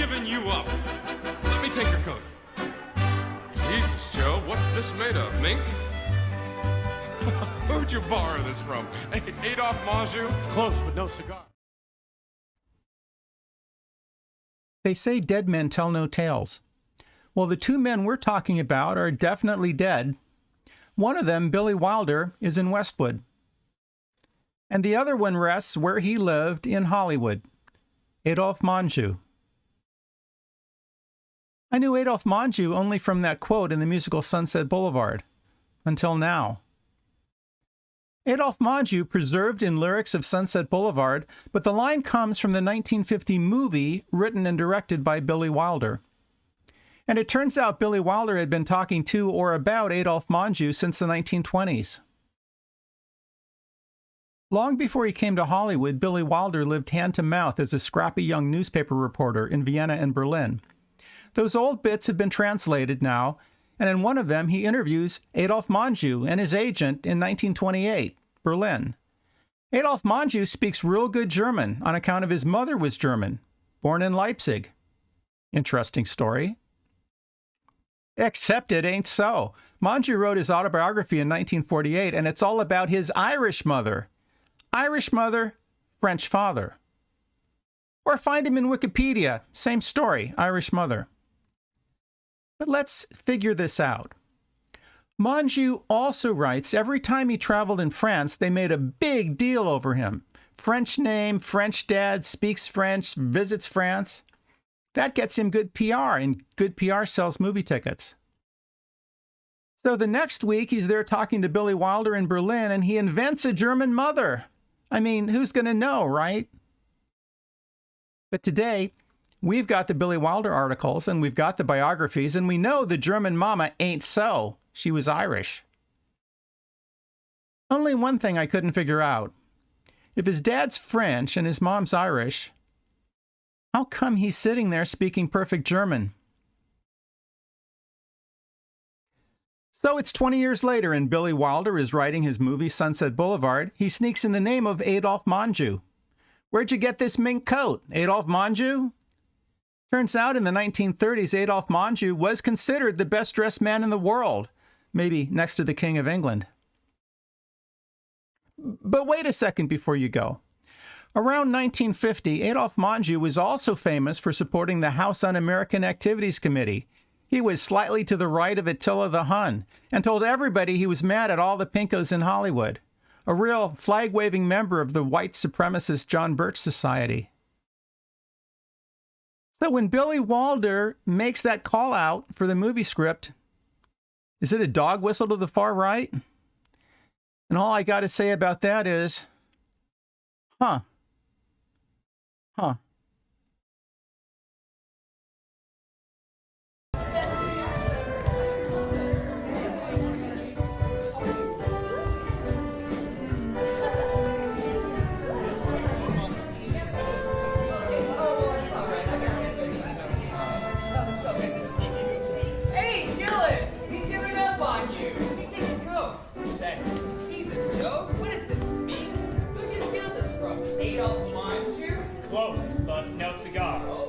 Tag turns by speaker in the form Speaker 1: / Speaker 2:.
Speaker 1: given you up. Let me take your coat. Jesus, Joe, what's this made of, mink? Who'd you borrow this from? Adolphe Menjou?
Speaker 2: Close, but no cigar.
Speaker 3: They say dead men tell no tales. Well, the two men we're talking about are definitely dead. One of them, Billy Wilder, is in Westwood. And the other one rests where he lived in Hollywood. Adolphe Menjou. I knew Adolphe Menjou only from that quote in the musical Sunset Boulevard. Until now. Adolphe Menjou preserved in lyrics of Sunset Boulevard, but the line comes from the 1950 movie written and directed by Billy Wilder. And it turns out Billy Wilder had been talking to or about Adolphe Menjou since the 1920s. Long before he came to Hollywood, Billy Wilder lived hand to mouth as a scrappy young newspaper reporter in Vienna and Berlin. Those old bits have been translated now, and in one of them he interviews Adolphe Menjou and his agent in 1928, Berlin. Adolphe Menjou speaks real good German on account of his mother was German, born in Leipzig. Interesting story. Except it ain't so. Menjou wrote his autobiography in 1948, and it's all about his Irish mother. Irish mother, French father. Or find him in Wikipedia. Same story, Irish mother. But let's figure this out. Menjou also writes every time he traveled in France, they made a big deal over him. French name, French dad, speaks French, visits France. That gets him good PR, and good PR sells movie tickets. So the next week, he's there talking to Billy Wilder in Berlin, and he invents a German mother. I mean, who's going to know, right? But today, we've got the Billy Wilder articles, and we've got the biographies, and we know the German mama ain't so. She was Irish. Only one thing I couldn't figure out. If his dad's French and his mom's Irish, how come he's sitting there speaking perfect German? So it's 20 years later, and Billy Wilder is writing his movie Sunset Boulevard. He sneaks in the name of Adolphe Menjou. Where'd you get this mink coat, Adolphe Menjou? Turns out in the 1930s, Adolphe Menjou was considered the best-dressed man in the world, maybe next to the King of England. But wait a second before you go. Around 1950, Adolphe Menjou was also famous for supporting the House Un-American Activities Committee. He was slightly to the right of Attila the Hun and told everybody he was mad at all the pinkos in Hollywood. A real flag-waving member of the white supremacist John Birch Society. So when Billy Wilder makes that call out for the movie script, is it a dog whistle to the far right? And all I got to say about that is, huh.
Speaker 4: Adolphe Menjou?
Speaker 2: Close, but no cigar.